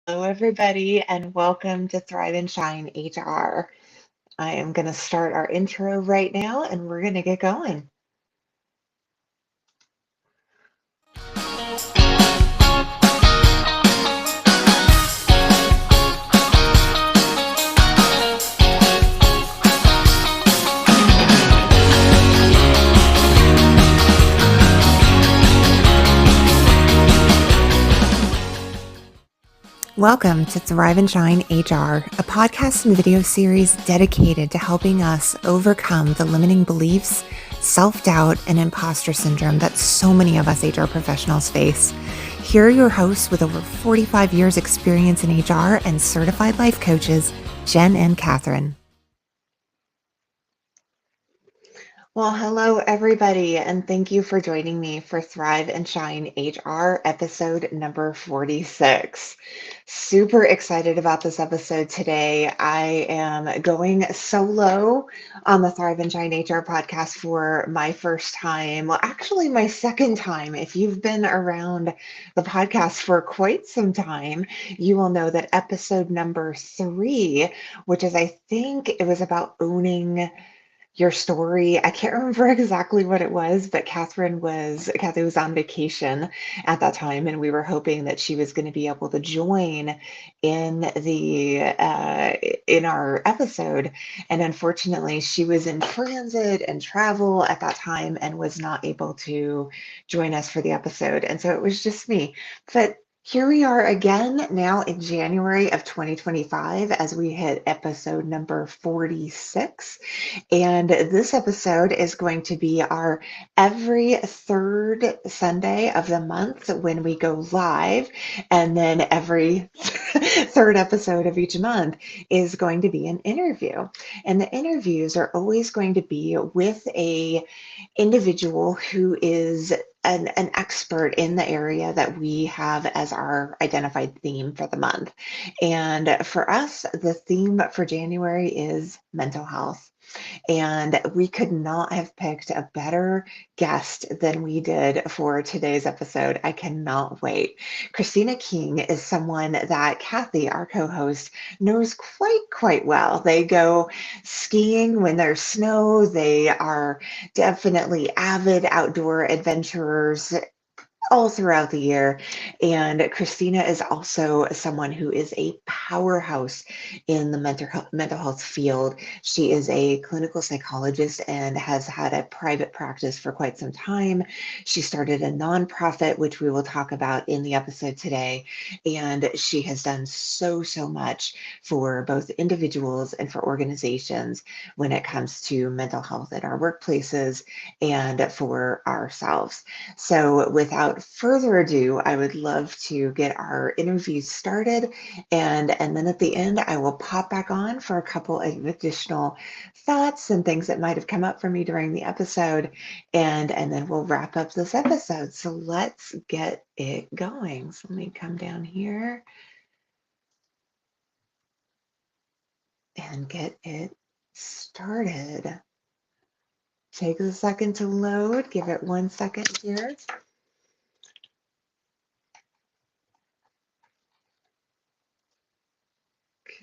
Hello, everybody, and welcome to Thrive and Shine HR. I am going to start our intro right now, and we're going to get going. Welcome to Thrive and Shine HR, a podcast and video series dedicated to helping us overcome the limiting beliefs, self-doubt, and imposter syndrome that so many of us HR professionals face. Here are your hosts with over 45 years experience in HR and certified life coaches, Jen and Catherine. Well, hello, everybody, and thank you for joining me for Thrive and Shine HR episode number 46. Super excited about this episode today. I am going solo on the Thrive and Shine HR podcast for my first time. Well, actually, my second time. If you've been around the podcast for quite some time, you will know that episode number 3, which is, I think it was about owning your story. I can't remember exactly what it was, but Kathy was on vacation at that time, and we were hoping that she was going to be able to join in the in our episode. And unfortunately, she was in transit and travel at that time and was not able to join us for the episode. And so it was just me. But here we are again now in January of 2025 as we hit episode number 46. And this episode is going to be our every third Sunday of the month when we go live. And then every third episode of each month is going to be an interview. And the interviews are always going to be with a individual who is an expert in the area that we have as our identified theme for the month. And for us, the theme for January is mental health. And we could not have picked a better guest than we did for today's episode. I cannot wait. Christina King is someone that Kathy, our co-host, knows quite well. They go skiing when there's snow. They are definitely avid outdoor adventurers all throughout the year. And Christina is also someone who is a powerhouse in the mental health field. She is a clinical psychologist and has had a private practice for quite some time. She started a nonprofit, which we will talk about in the episode today. And she has done so much for both individuals and for organizations when it comes to mental health in our workplaces and for ourselves. So, without further ado, I would love to get our interview started. And then at the end, I will pop back on for a couple of additional thoughts and things that might have come up for me during the episode. And then we'll wrap up this episode. So, let's get it going. So, let me come down here and get it started. Take a second to load. Give it 1 second here.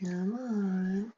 Come on.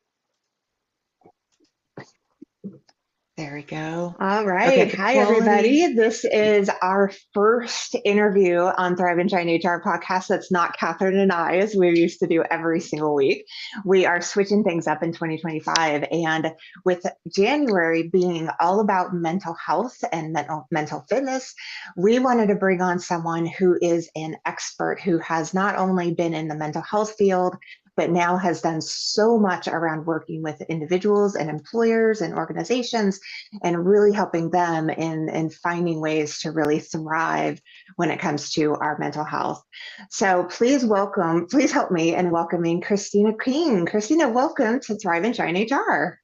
There we go. All right. Okay, Hi, everybody. This is our first interview on Thrive and Shine HR podcast. That's not Catherine and I, as we used to do every single week. We are switching things up in 2025. And with January being all about mental health and mental fitness, we wanted to bring on someone who is an expert who has not only been in the mental health field, but now has done so much around working with individuals and employers and organizations and really helping them in finding ways to really thrive when it comes to our mental health. So please help me in welcoming Christina King. Christina, welcome to Thrive and Shine HR.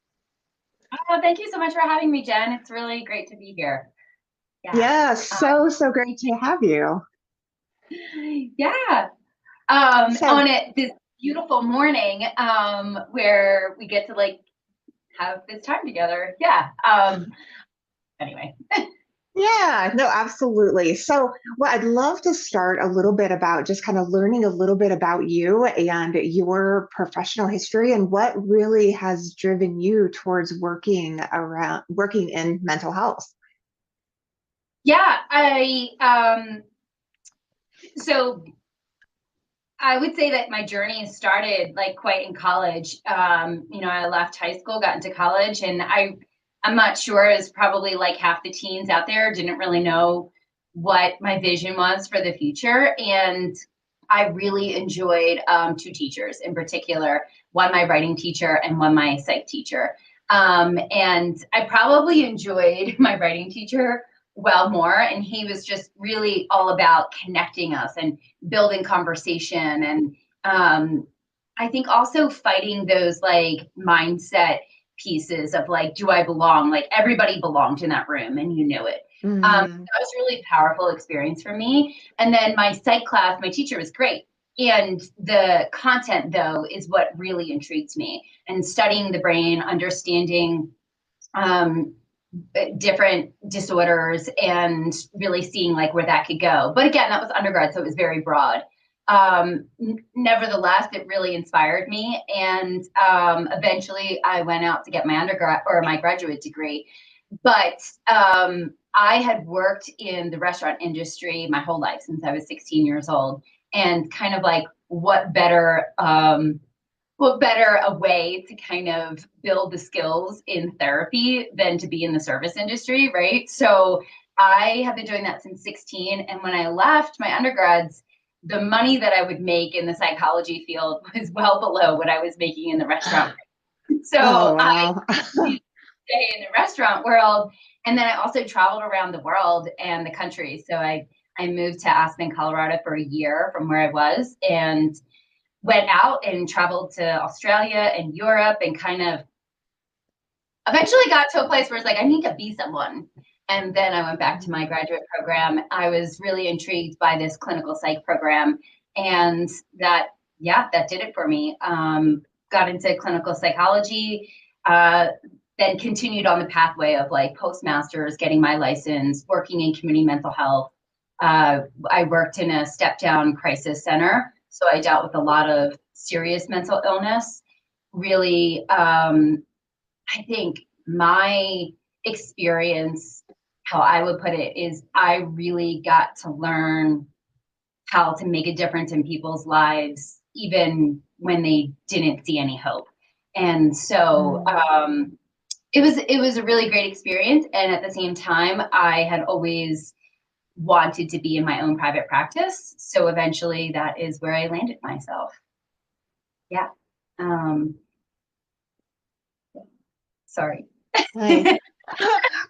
Oh, thank you so much for having me, Jen. It's really great to be here. Yeah, so great to have you. Yeah. On this beautiful morning where we get to have this time together. Yeah. Anyway. Yeah, no, absolutely. So, well, I'd love to start a little bit about just kind of learning a little bit about you and your professional history and what really has driven you towards working in mental health. Yeah, so I would say that my journey started like quite in college. I left high school, got into college, and I'm not sure, as probably like half the teens out there didn't really know what my vision was for the future. And I really enjoyed two teachers in particular, one my writing teacher and one my psych teacher. And I probably enjoyed my writing teacher well more, and he was just really all about connecting us and building conversation. And I think also fighting those like mindset pieces of like, do I belong? Like everybody belonged in that room and you knew it. Hmm. That was a really powerful experience for me. And then my psych class, my teacher was great. And the content, though, is what really intrigues me. And studying the brain, understanding um, different disorders and really seeing like where that could go. But again, that was undergrad, so it was very broad. Nevertheless, it really inspired me. And eventually I went out to get my undergrad or my graduate degree. But I had worked in the restaurant industry my whole life since I was 16 years old. And kind of like, what better a way to kind of build the skills in therapy than to be in the service industry, right? So I have been doing that since 16. And when I left my undergrads, the money that I would make in the psychology field was well below what I was making in the restaurant. So Oh, I wow. stay in the restaurant world. And then I also traveled around the world and the country. So I moved to Aspen, Colorado for a year from where I was, and went out and traveled to Australia and Europe, and kind of eventually got to a place where it's like, I need to be someone. And then I went back to my graduate program. I was really intrigued by this clinical psych program. And that did it for me. Got into clinical psychology, then continued on the pathway of like postmasters, getting my license, working in community mental health. I worked in a step down crisis center. So I dealt with a lot of serious mental illness. Really, I think my experience, how I would put it, is I really got to learn how to make a difference in people's lives, even when they didn't see any hope. And so Mm. it was a really great experience. And at the same time, I had always wanted to be in my own private practice. So eventually that is where I landed myself. Yeah. Um, sorry. Nice.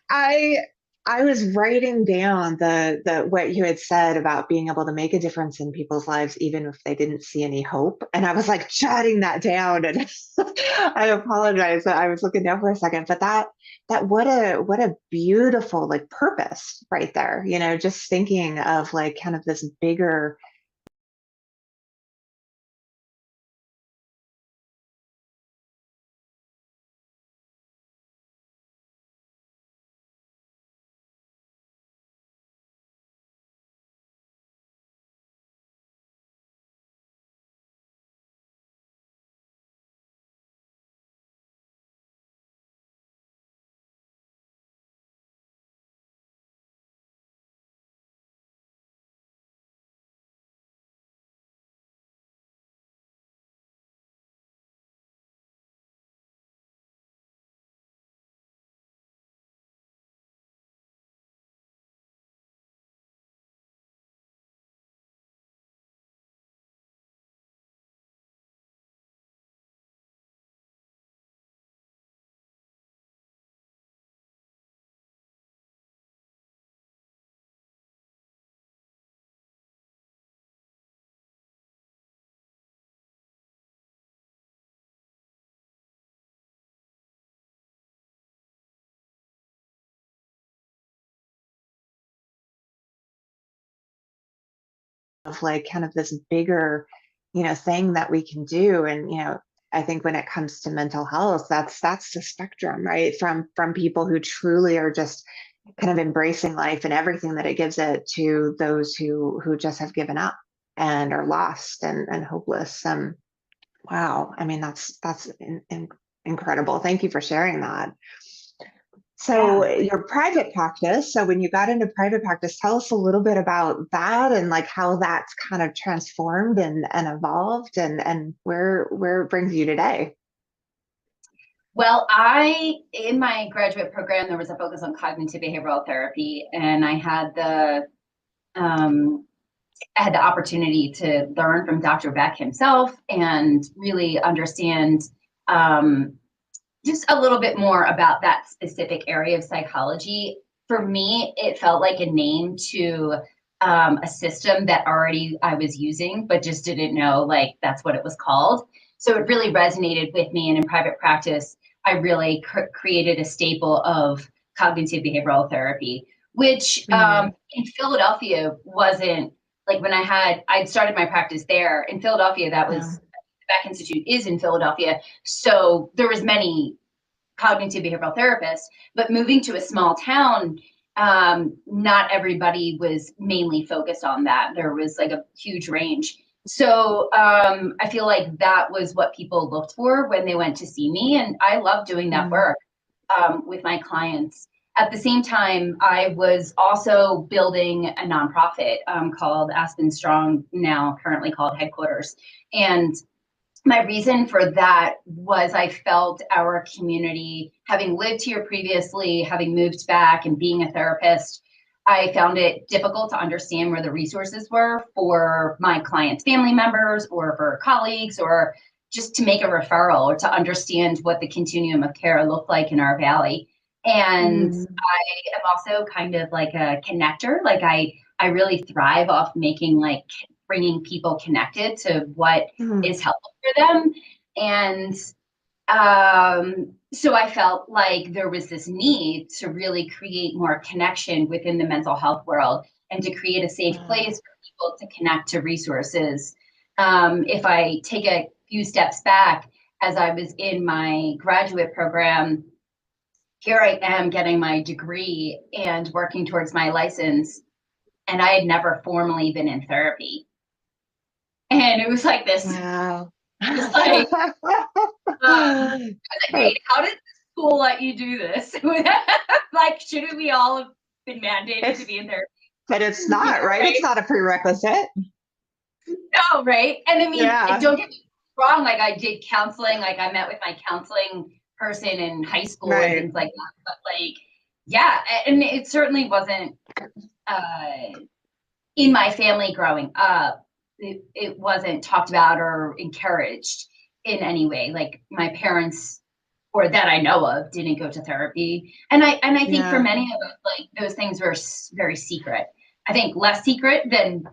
I I was writing down the what you had said about being able to make a difference in people's lives even if they didn't see any hope. And I was like jotting that down, and I apologize that I was looking down for a second, but that what a beautiful like purpose right there. Just thinking of like kind of this bigger of like kind of this bigger, thing that we can do. And, I think when it comes to mental health, that's the spectrum, right? From people who truly are just kind of embracing life and everything that it gives it to those who just have given up and are lost and hopeless. Wow. I mean, that's incredible. Thank you for sharing that. So Yeah. your private practice, so when you got into private practice, tell us a little bit about that and like how that's kind of transformed and evolved and where it brings you today. Well, in my graduate program, there was a focus on cognitive behavioral therapy, and um, I had the opportunity to learn from Dr. Beck himself and really understand um, just a little bit more about that specific area of psychology. For me, it felt like a name to a system that already I was using, but just didn't know like that's what it was called. So it really resonated with me. And in private practice, I really created a staple of cognitive behavioral therapy, which Mm, in Philadelphia wasn't like when I'd started my practice there in Philadelphia. That yeah. was the Beck Institute is in Philadelphia, so there was many cognitive behavioral therapists, but moving to a small town, not everybody was mainly focused on that. There was like a huge range. So I feel like that was what people looked for when they went to see me. And I love doing that Mm, work with my clients. At the same time, I was also building a nonprofit called Aspen Strong, now currently called Headquarters. And my reason for that was I felt our community, having lived here previously, having moved back and being a therapist, I found it difficult to understand where the resources were for my clients' family members or for colleagues or just to make a referral or to understand what the continuum of care looked like in our valley. And mm, I am also kind of like a connector. Like I really thrive off making like bringing people connected to what mm, is helpful for them. And so I felt like there was this need to really create more connection within the mental health world and to create a safe mm, place for people to connect to resources. If I take a few steps back, as I was in my graduate program, here I am getting my degree and working towards my license, and I had never formally been in therapy. And it was like this, wow. just like, I was like, wait, how did the school let you do this? Like, shouldn't we all have been mandated to It's be in therapy? but it's Yeah, not, right? It's right. not a prerequisite. No, right. And I mean, Yeah, don't get me wrong. Like, I did counseling. Like, I met with my counseling person in high school and right. things like that. But like, yeah, and it certainly wasn't uh, in my family growing up. It wasn't talked about or encouraged in any way. Like, my parents or that I know of didn't go to therapy. And I think for Yeah, many of us, like those things were very secret. I think less secret than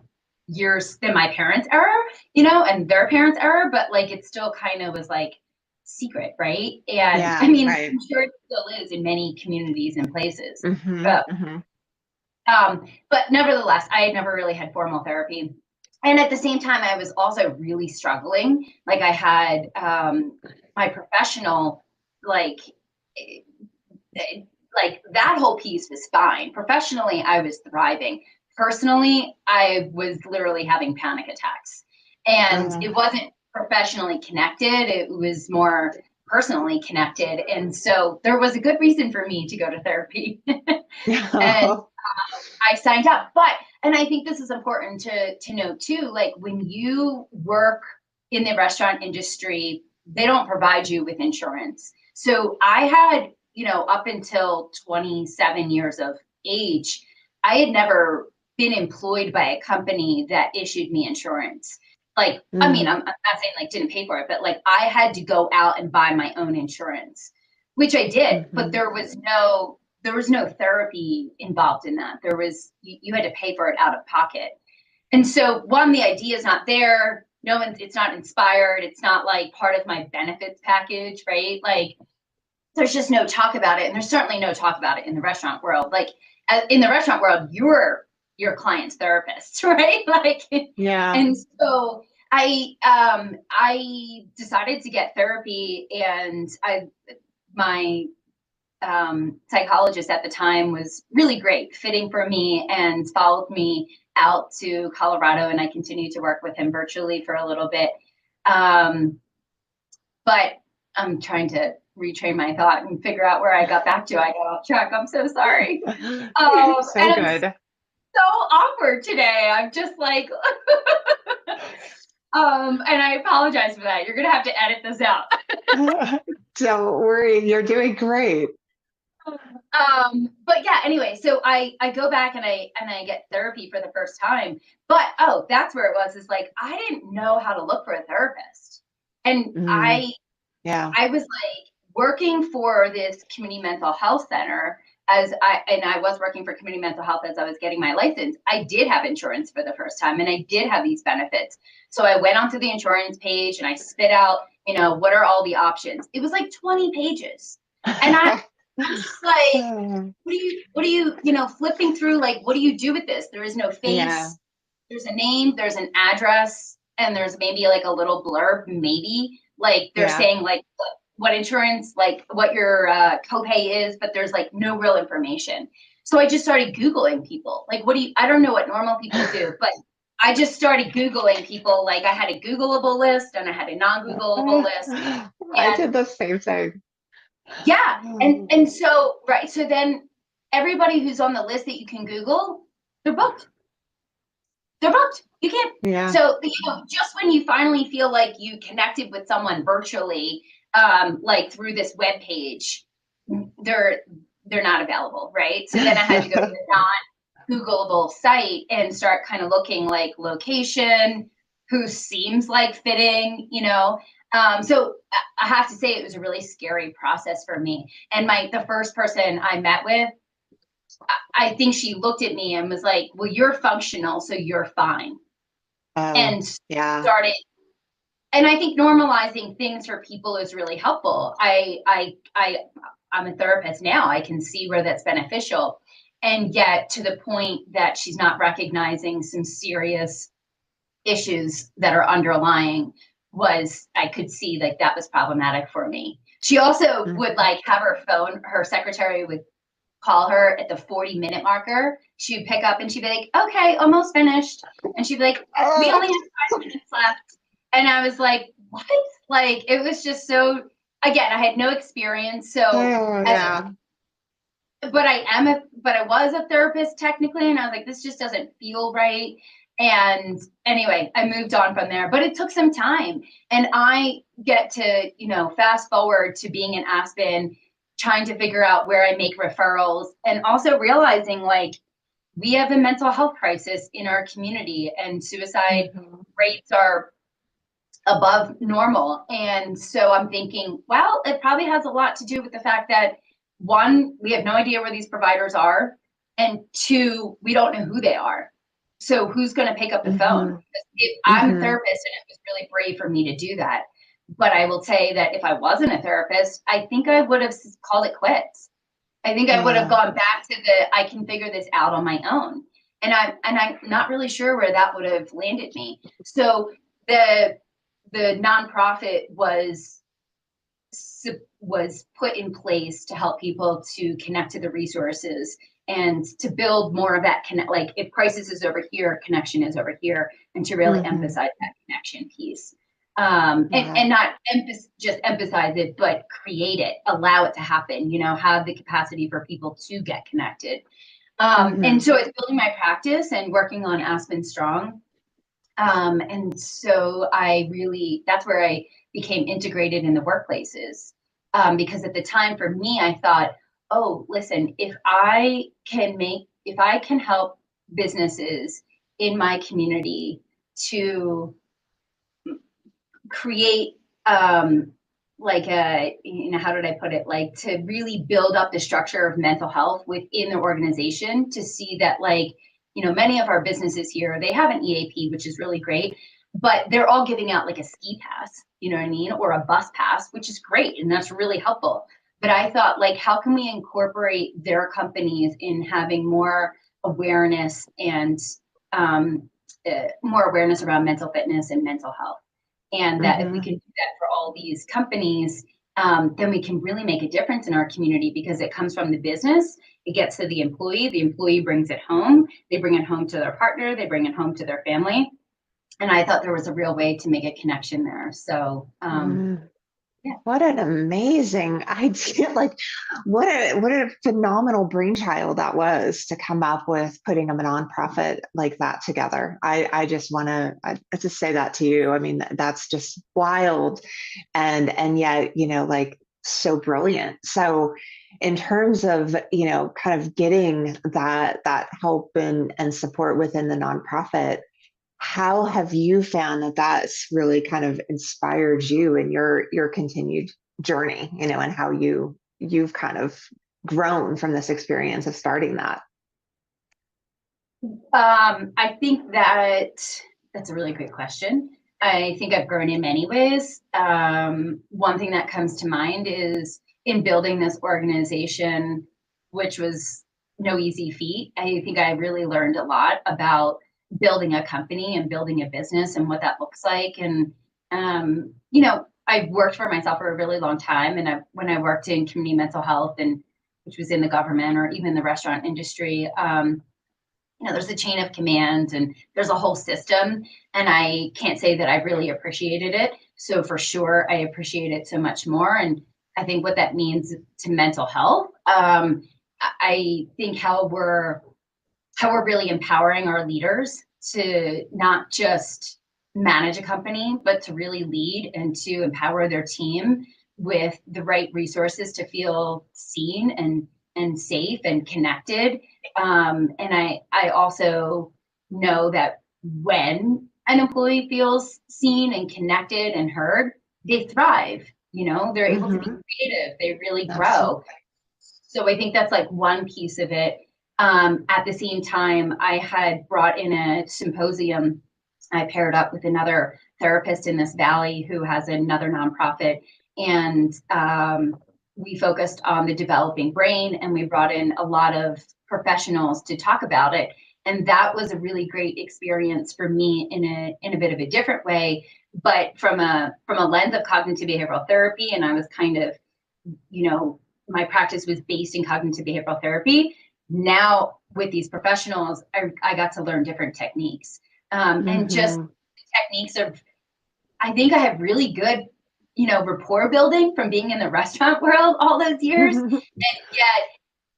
my parents' era, and their parents' era, but like it still kind of was like secret, right? And I yeah, mean, right. I'm sure it still is in many communities and places. Mm-hmm, But mm-hmm. but nevertheless, I had never really had formal therapy. And at the same time, I was also really struggling. Like I had my professional, like, like that whole piece was fine. Professionally, I was thriving. Personally, I was literally having panic attacks. And Uh, it wasn't professionally connected, it was more personally connected. And so there was a good reason for me to go to therapy. And yeah. I signed up. And I think this is important to note too, like when you work in the restaurant industry, they don't provide you with insurance. So I had, up until 27 years of age, I had never been employed by a company that issued me insurance. Like, I mean, Mm, I'm not saying like didn't pay for it, but like I had to go out and buy my own insurance, which I did, but mm-hmm. there was no therapy involved in that. You had to pay for it out of pocket. And so one, the idea is not there. No one, it's not inspired. It's not like part of my benefits package, right? Like there's just no talk about it. And there's certainly no talk about it in the restaurant world. Like in the restaurant world, you're your client's therapist, right? Like, Yeah. and so I decided to get therapy and my psychologist at the time was really great, fitting for me, and followed me out to Colorado, and I continued to work with him virtually for a little bit. But I'm trying to retrain my thought and figure out where I got back to. I got off track. I'm so sorry. You're so And I'm good. so awkward today. I'm just like, and I apologize for that. You're gonna have to edit this out. Don't worry, you're doing great. But yeah, anyway, so I go back and I get therapy for the first time. But that's where it was, is like I didn't know how to look for a therapist. And Mm, yeah. I was like working for this community mental health center I was working for community mental health as I was getting my license. I did have insurance for the first time and I did have these benefits. So I went onto the insurance page and I spit out, what are all the options? It was like 20 pages. And I'm just like, what do you, flipping through, like, what do you do with this? There is no Yeah, face, there's a name, there's an address, and there's maybe like a little blurb, maybe. Like they're yeah. saying like what insurance, like what your copay is, but there's like no real information. So I just started Googling people. Like, I don't know what normal people do, but I just started Googling people. Like I had a Googleable list and I had a non-Googleable list. I And did the same thing. yeah. And so, right. So then everybody who's on the list that you can Google, they're booked. They're booked. You can't. Yeah. So, just when you finally feel like you connected with someone virtually, like through this web page, they're they're not available, right? So then I had to go to the non-Googleable site and start kind of looking like location, who seems like fitting. So I have to say it was a really scary process for me. And the first person I met with, I think she looked at me and was like, "Well, you're functional, so you're fine." Oh, And yeah. started, and I think normalizing things for people is really helpful. I'm a therapist now. I can see where that's beneficial. And yet to the point that she's not recognizing some serious issues that are underlying, I could see like that was problematic for me. She also would Mhm. like have her secretary would call her at the 40-minute marker. She'd pick up and she'd be like, "Okay, almost finished." And she'd be like, "We only Oh, have 5 minutes left." And I was like, "What?" Like it was just so, again, I had no experience. So oh, as yeah. but I was a therapist technically, and I was like, this just doesn't feel right. And anyway, I moved on from there, but it took some time. And I get to, fast forward to being in Aspen, trying to figure out where I make referrals, and also realizing like we have a mental health crisis in our community and suicide Mhm. rates are above normal. And so I'm thinking, well, it probably has a lot to do with the fact that one, we have no idea where these providers are, and two, we don't know who they are. So who's going to pick up the phone? Mhm. Because I'm a Mhm. therapist, and it was really brave for me to do that. But I will say that if I wasn't a therapist, I think I would have called it quits. I think I would have Yeah. gone back to I can figure this out on my own. And I'm not really sure where that would have landed me. So the the nonprofit was put in place to help people to connect to the resources and to build more of that connect. Like if crisis is over here, connection is over here, and to really Mhm. emphasize that connection piece. Yeah. And not just emphasize it, but create it, allow it to happen. Have the capacity for people to get connected. And Mhm. so it's building my practice and working on Aspen Strong. And so that's where I became integrated in the workplaces. Because at the time for me, I thought, oh, listen, if I can help businesses in my community to create, like how did I put it? Like to really build up the structure of mental health within the organization, to see that like, many of our businesses here, they have an EAP, which is really great, but they're all giving out like a ski pass, you know what I mean? Or a bus pass, which is great. And that's really helpful. But I thought like, how can we incorporate their companies in having more awareness and more awareness around mental fitness and mental health? And that if we Mhm. can do that for all these companies, then we can really make a difference in our community because it comes from the business. It gets to the employee brings it home. They bring it home to their partner. They bring it home to their family. And I thought there was a real way to make a connection there. So, Mm. yeah. What an amazing idea. Like what a phenomenal brainchild that was to come up with putting a nonprofit like that together. I just want to just say that to you. I mean, that's just wild and yet, like so brilliant. So in terms of, kind of getting that help and support within the nonprofit, how have you found that that's really kind of inspired you in your continued journey, and how you've kind of grown from this experience of starting that? I think that's a really great question. I think I've grown in many ways. One thing that comes to mind is in building this organization, which was no easy feat. I think I really learned a lot about building a company and building a business and what that looks like. And, I worked for myself for a really long time. And when I worked in community mental health and which was in the government or even the restaurant industry, there's a chain of command and there's a whole system. And I can't say that I really appreciated it. So for sure, I appreciate it so much more. And I think what that means to mental health, I think how we're really empowering our leaders to not just manage a company, but to really lead and to empower their team with the right resources to feel seen and safe and connected. And I also know that when an employee feels seen and connected and heard, they thrive. They're able to be Hmm. creative. They really grow. Absolutely. So I think that's like one piece of it. At the same time, I had brought in a symposium. I paired up with another therapist in this valley who has another nonprofit, and we focused on the developing brain, and we brought in a lot of professionals to talk about it. And that was a really great experience for me in a bit of a different way, but from a lens of cognitive behavioral therapy. And I was kind of, my practice was based in cognitive behavioral therapy. Now with these professionals, I got to learn different techniques, and just Hmm. techniques of, I think I have really good, rapport building from being in the restaurant world all those years. And yet,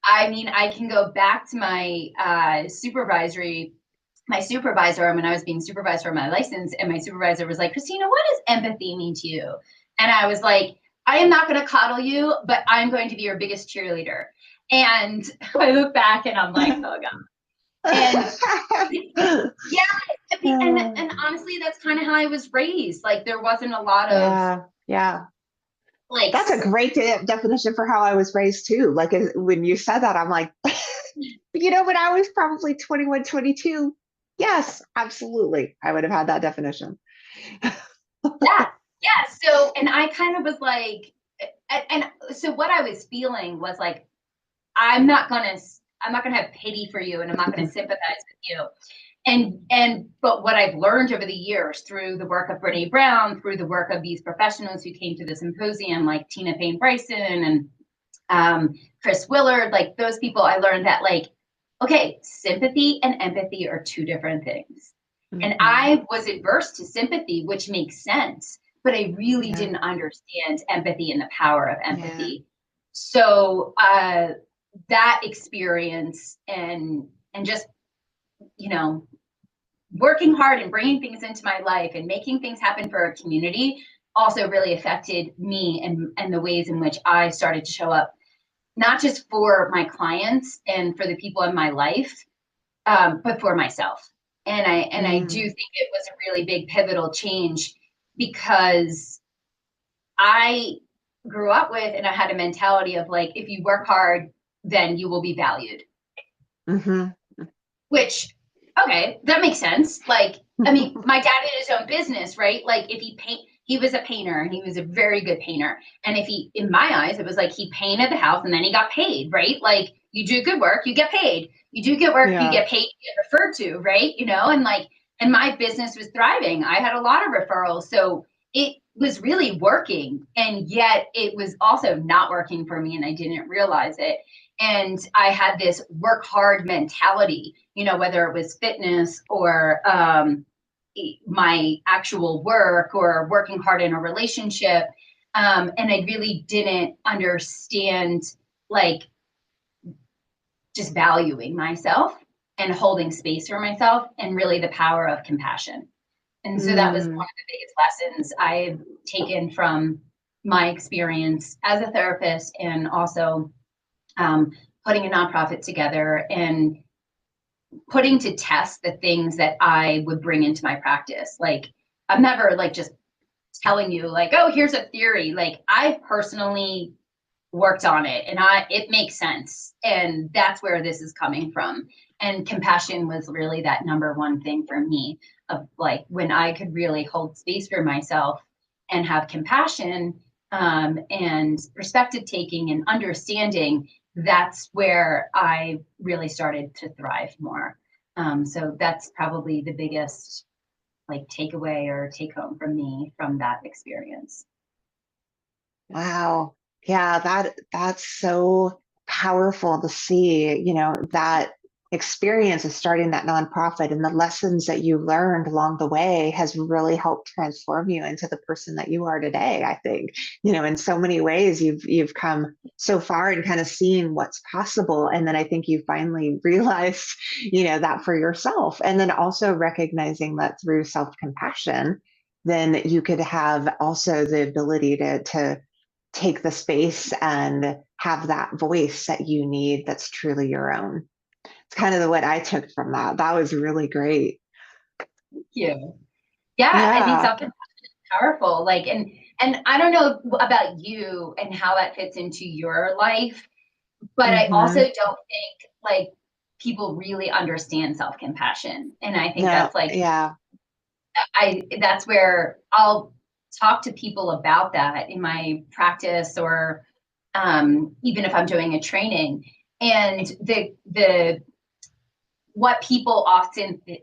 I mean, I can go back to my supervisor when I was being supervised for my license, and my supervisor was like, Christina, what does empathy mean to you? And I was like, I am not going to coddle you, but I'm going to be your biggest cheerleader. And I look back and I'm like, oh God. And yeah, and honestly, that's kind of how I was raised. Like there wasn't a lot of Yeah, yeah. like, That's a great definition for how I was raised too. Like when you said that, I'm like, when I was probably 21, 22, yes, absolutely. I would have had that definition. yeah, yeah. So, and I kind of was like, and so what I was feeling was like, I'm not gonna, I'm not gonna have pity for you, and I'm not gonna sympathize with you. But what I've learned over the years through the work of Brene Brown, through the work of these professionals who came to the symposium, like Tina Payne Bryson and Chris Willard, like those people, I learned that like, okay, sympathy and empathy are two different things. And Hmm. I was adverse to sympathy, which makes sense, but I really Yeah, didn't understand empathy and the power of yeah. empathy. So that experience and just, you know, working hard and bringing things into my life and making things happen for a community also really affected me and the ways in which I started to show up, not just for my clients and for the people in my life, but for myself. And I do Mm. think it was a really big pivotal change because I grew up with and I had a mentality of like, if you work hard, then you will be valued. Hmm. Which, okay, that makes sense. Like, I mean, my dad had his own business, right? Like, if he was a painter and he was a very good painter. And if he, in my eyes, it was like he painted the house and then he got paid, right? Like, you do good work, you get paid. You do good work, you Yeah. get paid, you get referred to, right? And like, and my business was thriving. I had a lot of referrals. So it was really working, and yet it was also not working for me, and I didn't realize it. And I had this work hard mentality, whether it was fitness or my actual work or working hard in a relationship. And I really didn't understand, like, just valuing myself and holding space for myself, and really the power of compassion. And so that was one Mm. of the biggest lessons I've taken from my experience as a therapist, and also putting a nonprofit together and putting to test the things that I would bring into my practice. Like, I'm never like just telling you like, oh, here's a theory. Like, I personally worked on it, and it makes sense. And that's where this is coming from. And compassion was really that number one thing for me, of like, when I could really hold space for myself and have compassion, and perspective taking and understanding, that's where I really started to thrive more. So that's probably the biggest like takeaway or take home from me from that experience. Wow. Yeah, that's so powerful to see, that experience of starting that nonprofit and the lessons that you learned along the way has really helped transform you into the person that you are today, I think. In so many ways you've come so far and kind of seen what's possible. And then I think you finally realized, that for yourself. And then also recognizing that through self-compassion, then you could have also the ability to take the space and have that voice that you need that's truly your own. It's kind of what I took from that. That was really great. Thank you. Yeah, I think Yeah. self-compassion is powerful. Like, and I don't know about you and how that fits into your life, but I also Hmm. don't think like people really understand self-compassion. And I think No, that's like, yeah. that's where I'll talk to people about that in my practice, or even if I'm doing a training. And the what people often I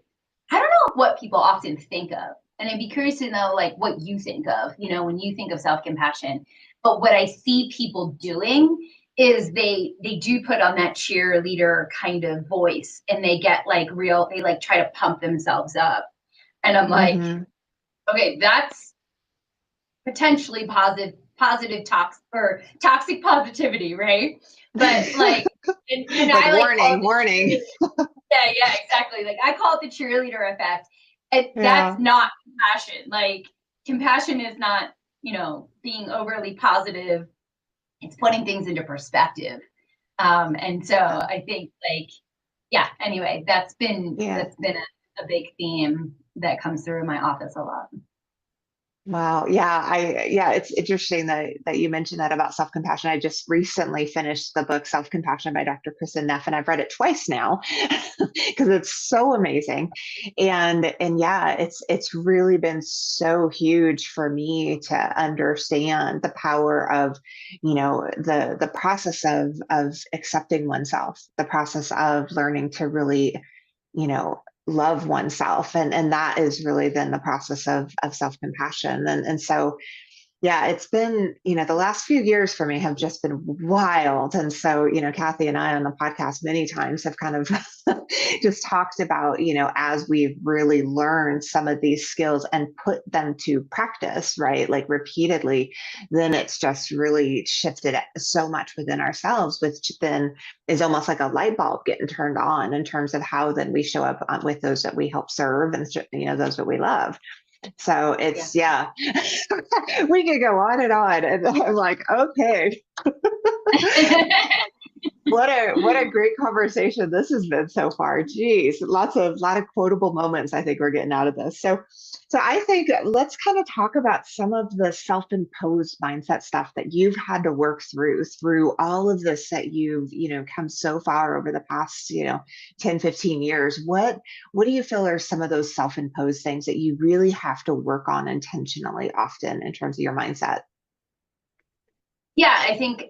don't know what people often think of. And I'd be curious to know like what you think of, when you think of self-compassion. But what I see people doing is they do put on that cheerleader kind of voice, and they get like real, they like try to pump themselves up. And I'm like, Hmm. okay, that's potentially positive toxic positivity, right? But like, and Like I like call warning, it the warning. cheerleader. Yeah, exactly. Like, I call it the cheerleader effect. That's Yeah. not compassion. Like, compassion is not, being overly positive. It's putting things into perspective. And so Yeah. I think like, yeah, anyway, Yeah. that's been a big theme that comes through in my office a lot. Wow. Yeah, it's interesting that you mentioned that about self-compassion. I just recently finished the book Self-Compassion by Dr. Kristen Neff, and I've read it twice now because it's so amazing. And yeah, it's really been so huge for me to understand the power of, the process of accepting oneself, the process of learning to really, love oneself, and that is really then the process of self-compassion. And so yeah, it's been, the last few years for me have just been wild. And so, Kathy and I on the podcast many times have kind of just talked about, as we've really learned some of these skills and put them to practice, right? Like repeatedly, then it's just really shifted so much within ourselves, which then is almost like a light bulb getting turned on in terms of how then we show up with those that we help serve and, those that we love. So Yeah. it's, yeah, we could go on and on. And I'm like, okay, what a great conversation this has been so far. Geez, lot of quotable moments I think we're getting out of this. So I think let's kind of talk about some of the self-imposed mindset stuff that you've had to work through all of this that you've, come so far over the past, 10, 15 years. What do you feel are some of those self-imposed things that you really have to work on intentionally often in terms of your mindset? Yeah, I think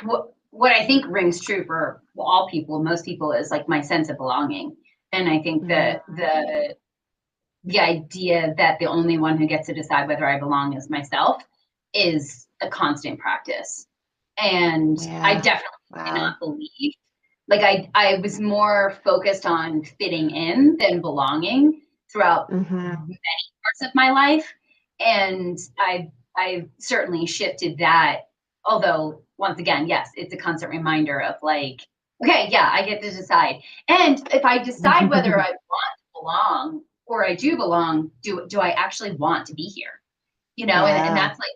what I think rings true for all people, most people, is like my sense of belonging. And I think Mm, that the idea that the only one who gets to decide whether I belong is myself is a constant practice. And I Yeah. definitely did Wow. not believe, like I was more focused on fitting in than belonging throughout Hmm. parts of my life. And I've certainly shifted that. Although once again, yes, it's a constant reminder of like, okay, yeah, I get to decide. And if I decide whether I want to belong or I do belong, do I actually want to be here? And Yeah. that's like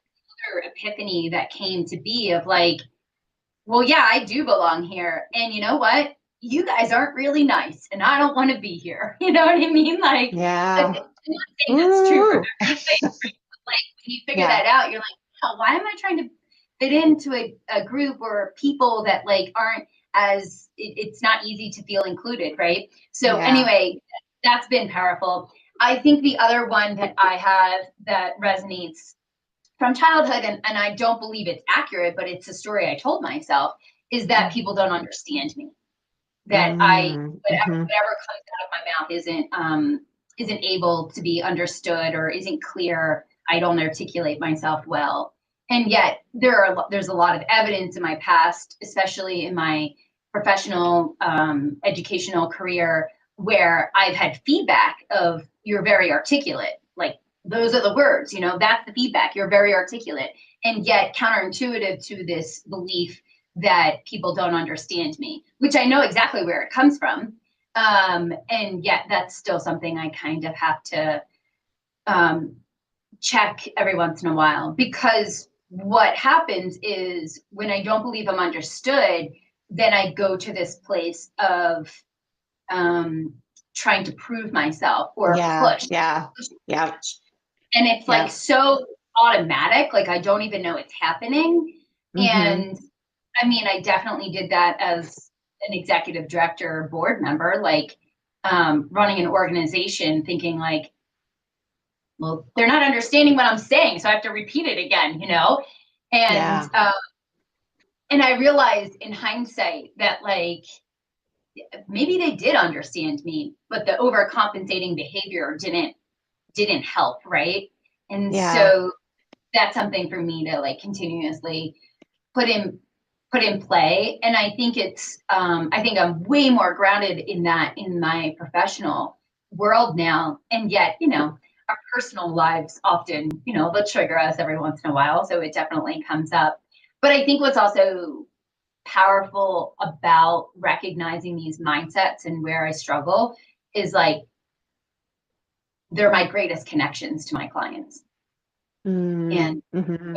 another epiphany that came to be of like, well, yeah, I do belong here. And you know what? You guys aren't really nice, and I don't want to be here. You know what I mean? Like, I'm Yeah. not saying that's true for Ooh. everybody. Like, when you figure Yeah. that out, you're like, oh, why am I trying to fit into a group or people that like aren't it's not easy to feel included, right? So, Yeah. anyway, that's been powerful. I think the other one that I have that resonates from childhood, and I don't believe it's accurate, but it's a story I told myself, is that people don't understand me. That Mm, hmm. whatever comes out of my mouth isn't able to be understood or isn't clear. I don't articulate myself well. And yet there's a lot of evidence in my past, especially in my professional educational career, where I've had feedback of you're very articulate. Like those are the words, that's the feedback. You're very articulate. And yet counterintuitive to this belief that people don't understand me, which I know exactly where it comes from. And yet that's still something I kind of have to um, check every once in a while, because what happens is when I don't believe I'm understood, then I go to this place of um, trying to prove myself or Yeah. push, Yeah. push, Yep. push. And it's like Yep. so automatic, like I don't even know it's happening. Hmm. And I mean, I definitely did that as an executive director, board member, like running an organization, thinking like, well, they're not understanding what I'm saying, so I have to repeat it again. And Yeah. and I realized in hindsight that like maybe they did understand me, but the overcompensating behavior didn't help, right? And Yeah. so that's something for me to like continuously put in put in play. And I think I think I'm way more grounded in that in my professional world now. And yet, our personal lives often, they'll trigger us every once in a while, so it definitely comes up. But I think what's also powerful about recognizing these mindsets and where I struggle is like they're my greatest connections to my clients. And Mm, hmm.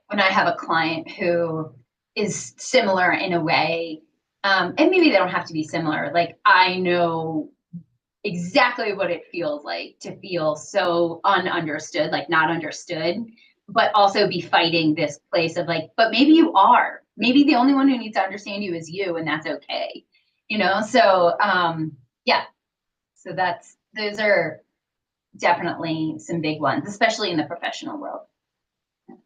when I have a client who is similar in a way, and maybe they don't have to be similar. Like I know exactly what it feels like to feel so ununderstood, like not understood, but also be fighting this place of like, but maybe you are. Maybe the only one who needs to understand you is you, and that's okay. So yeah. So those are definitely some big ones, especially in the professional world.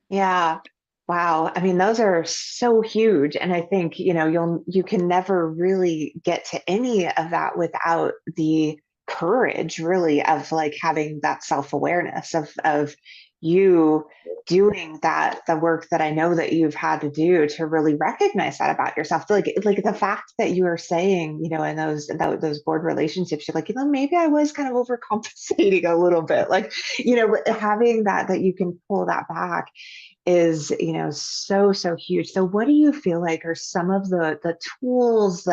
Yeah. Wow. I mean, those are so huge. And I think, you can never really get to any of that without the courage, really, of like having that self-awareness of you doing the work that I know that you've had to do to really recognize that about yourself. Like the fact that you are saying, in those board relationships, you're like, maybe I was kind of overcompensating a little bit. Like, having that you can pull that back is so huge. So what do you feel like are some of the tools,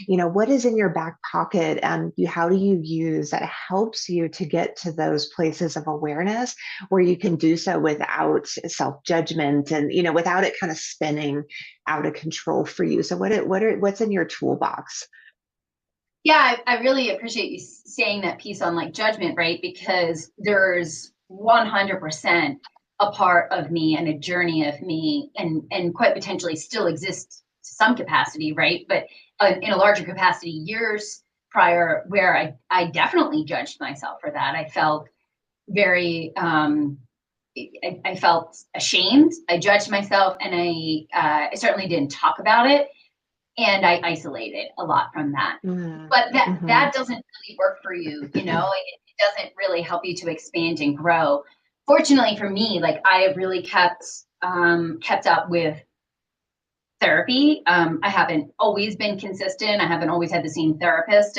what is in your back pocket, and how do you use that helps you to get to those places of awareness where you can do so without self-judgment, and without it kind of spinning out of control for you? So what's in your toolbox? Yeah, I really appreciate you saying that piece on like judgment, right? Because there's 100% a part of me and a journey of me, and quite potentially still exists to some capacity, right? But in a larger capacity, years prior, where I definitely judged myself for that. I felt very I felt ashamed. I judged myself, and I certainly didn't talk about it, and I isolated a lot from that. Mm, But that hmm. that doesn't really work for you. It doesn't really help you to expand and grow. Fortunately for me, like I have really kept up with therapy. I haven't always been consistent. I haven't always had the same therapist.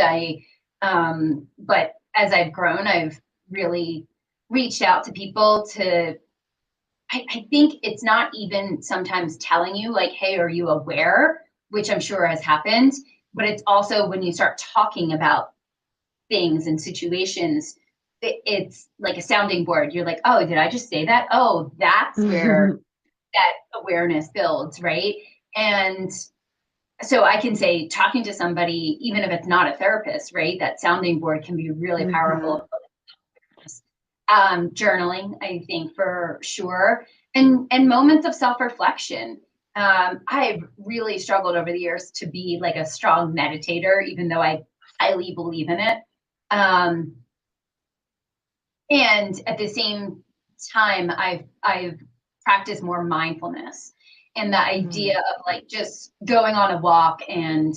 But as I've grown, I've really reached out to people to, I think it's not even sometimes telling you like, hey, are you aware? Which I'm sure has happened, but it's also when you start talking about things and situations, it's like a sounding board. You're like, oh, did I just say that? Oh, that's where that awareness builds, right? And so I can say talking to somebody, even if it's not a therapist, right? That sounding board can be really powerful. Journaling, I think for sure, and moments of self-reflection. I've really struggled over the years to be like a strong meditator, even though I highly believe in it. Um, and at the same time, I've practiced more mindfulness and the idea of like just going on a walk and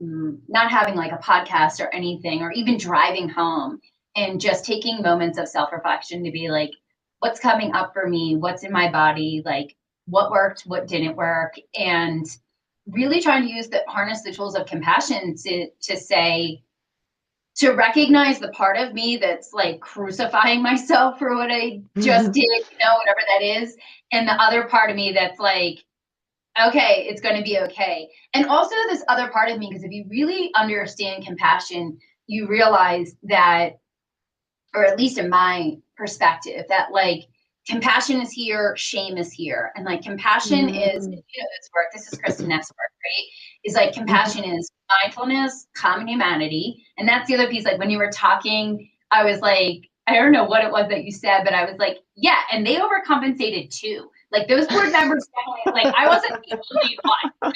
not having like a podcast or anything, or even driving home and just taking moments of self-reflection to be like, what's coming up for me? What's in my body? Like what worked, what didn't work? And really trying to use harness the tools of compassion to say, to recognize the part of me that's like crucifying myself for what I just did, whatever that is. And the other part of me that's like, okay, it's going to be okay. And also this other part of me, because if you really understand compassion, you realize that, or at least in my perspective, that like compassion is here, shame is here. And like compassion is, this work, this is Christina's work, right? Is like compassion is mindfulness, common humanity. And that's the other piece. Like when you were talking, I was like, I don't know what it was that you said, but I was like, yeah, and they overcompensated too. Like those board members, like I wasn't the only one.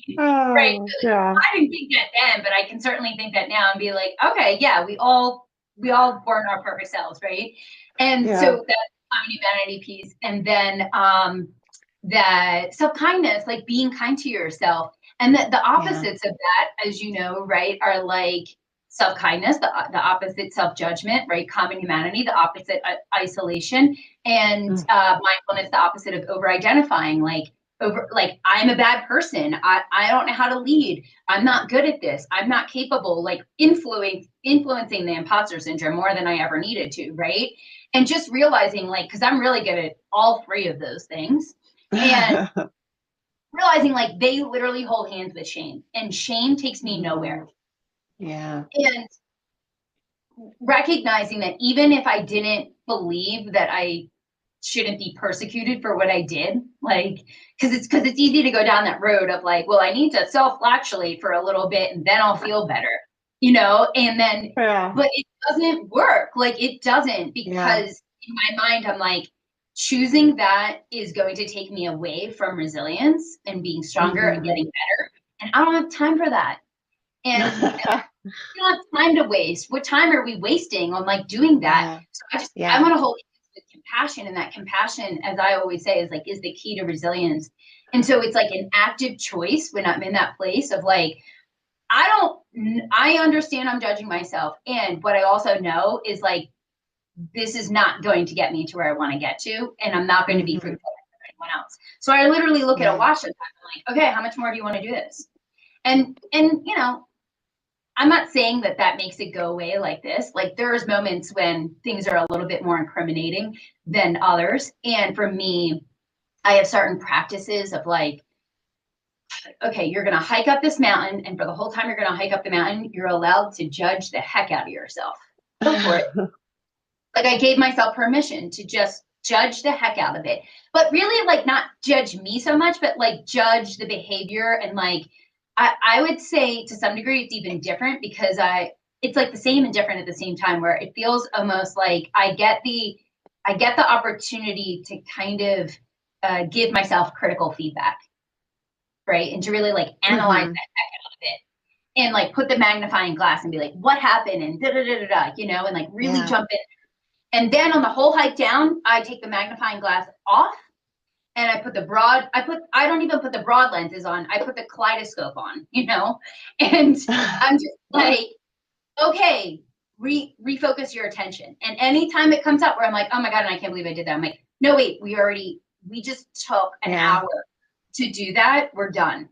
You know what I mean? Right? Yeah. I didn't think that then, but I can certainly think that now and be like, okay, yeah, we all born our perfect selves, right? And so that common humanity piece, and then that self-kindness, like being kind to yourself, and the opposites of that, as you know, right, are like self-kindness, the opposite self-judgment, right? Common humanity, the opposite isolation, and mindfulness, the opposite of over-identifying, like I'm a bad person. I don't know how to lead. I'm not good at this. I'm not capable, like influencing the imposter syndrome more than I ever needed to, right? And just realizing like, because I'm really good at all three of those things. And realizing like they literally hold hands with shame, and shame takes me nowhere. Yeah. And recognizing that even if I didn't believe that I shouldn't be persecuted for what I did, like because it's easy to go down that road of like, well, I need to self-flagellate for a little bit and then I'll feel better, and then but it doesn't work. Like it doesn't, because in my mind I'm like, choosing that is going to take me away from resilience and being stronger and getting better, and I don't have time for that. And we don't have time to waste. What time are we wasting on like doing that? So I want to hold with compassion, and that compassion, as I always say, is the key to resilience. And so it's like an active choice when I'm in that place of like, I understand I'm judging myself. And what I also know is like, this is not going to get me to where I want to get to, and I'm not going to be fruitful for anyone else. So I literally look at a watch and I'm like, okay, how much more do you want to do this? And I'm not saying that makes it go away like this. Like there's moments when things are a little bit more incriminating than others. And for me, I have certain practices of like, okay, you're going to hike up this mountain. And for the whole time you're going to hike up the mountain, you're allowed to judge the heck out of yourself. Go for it. Like I gave myself permission to just judge the heck out of it. But really like not judge me so much, but like judge the behavior. And like, I would say to some degree it's even different, because it's like the same and different at the same time, where it feels almost like I get the opportunity to kind of give myself critical feedback, right? And to really like analyze that heck out of it, and like put the magnifying glass and be like, what happened? And da da da da da, and like really jump in. And then on the whole hike down, I take the magnifying glass off, and I don't even put the broad lenses on. I put the kaleidoscope on, and I'm just like, okay, refocus your attention. And anytime it comes up where I'm like, oh my God, and I can't believe I did that. I'm like, no, wait, we just took an Yeah. hour to do that. We're done.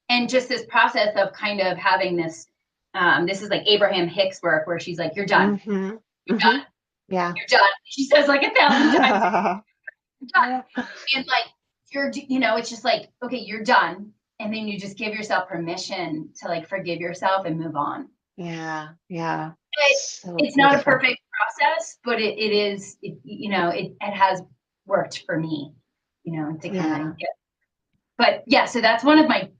And just this process of kind of having this is like Abraham Hicks work where she's like, you're done. Mm-hmm. You're Mm-hmm. done. Yeah. You're done. She says like 1,000 times, you're done. And like, it's just like, okay, you're done. And then you just give yourself permission to like forgive yourself and move on. Yeah. Yeah. It, So it's not a beautiful. perfect process, but it has worked for me, to kind Yeah. of get, but yeah, so that's my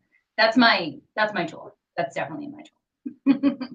tool. That's definitely my tool.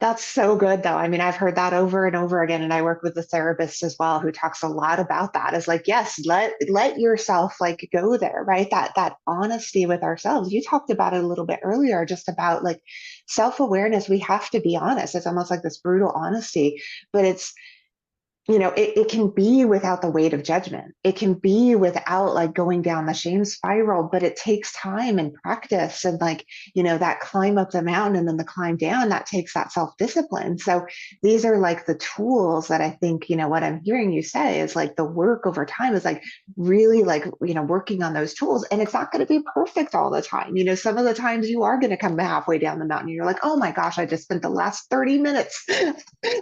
That's so good though. I mean, I've heard that over and over again, and I work with a therapist as well who talks a lot about that. Is like, yes, let yourself like go there, right? That honesty with ourselves. You talked about it a little bit earlier, just about like self-awareness. We have to be honest. It's almost like this brutal honesty, but it can be without the weight of judgment. It can be without like going down the shame spiral, but it takes time and practice and like, that climb up the mountain and then the climb down, that takes that self-discipline. So these are like the tools that I think, what I'm hearing you say is like the work over time is like really like, working on those tools. And it's not going to be perfect all the time. Some of the times you are going to come halfway down the mountain and you're like, oh my gosh, I just spent the last 30 minutes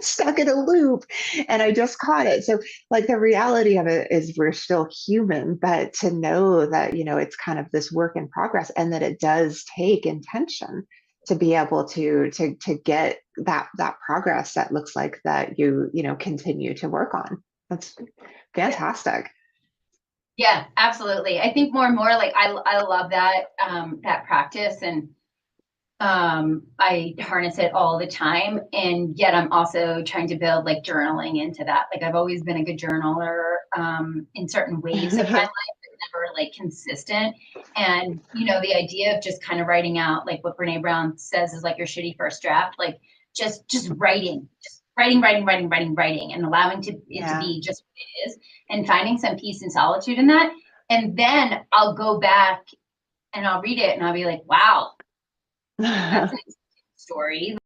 stuck in a loop and I just caught it. So, like, the reality of it is we're still human, but to know that, it's kind of this work in progress and that it does take intention to be able to get that progress that looks like that continue to work on. That's Yeah. fantastic. Yeah, absolutely. I think more and more like I love that practice, and I harness it all the time. And yet I'm also trying to build like journaling into that. Like I've always been a good journaler in certain waves of my life, but never like consistent. And the idea of just kind of writing out like what Brene Brown says is like your shitty first draft, like just writing, writing, and allowing it to Yeah. be just what it is, and finding some peace and solitude in that. And then I'll go back and I'll read it and I'll be like, wow, that's an story.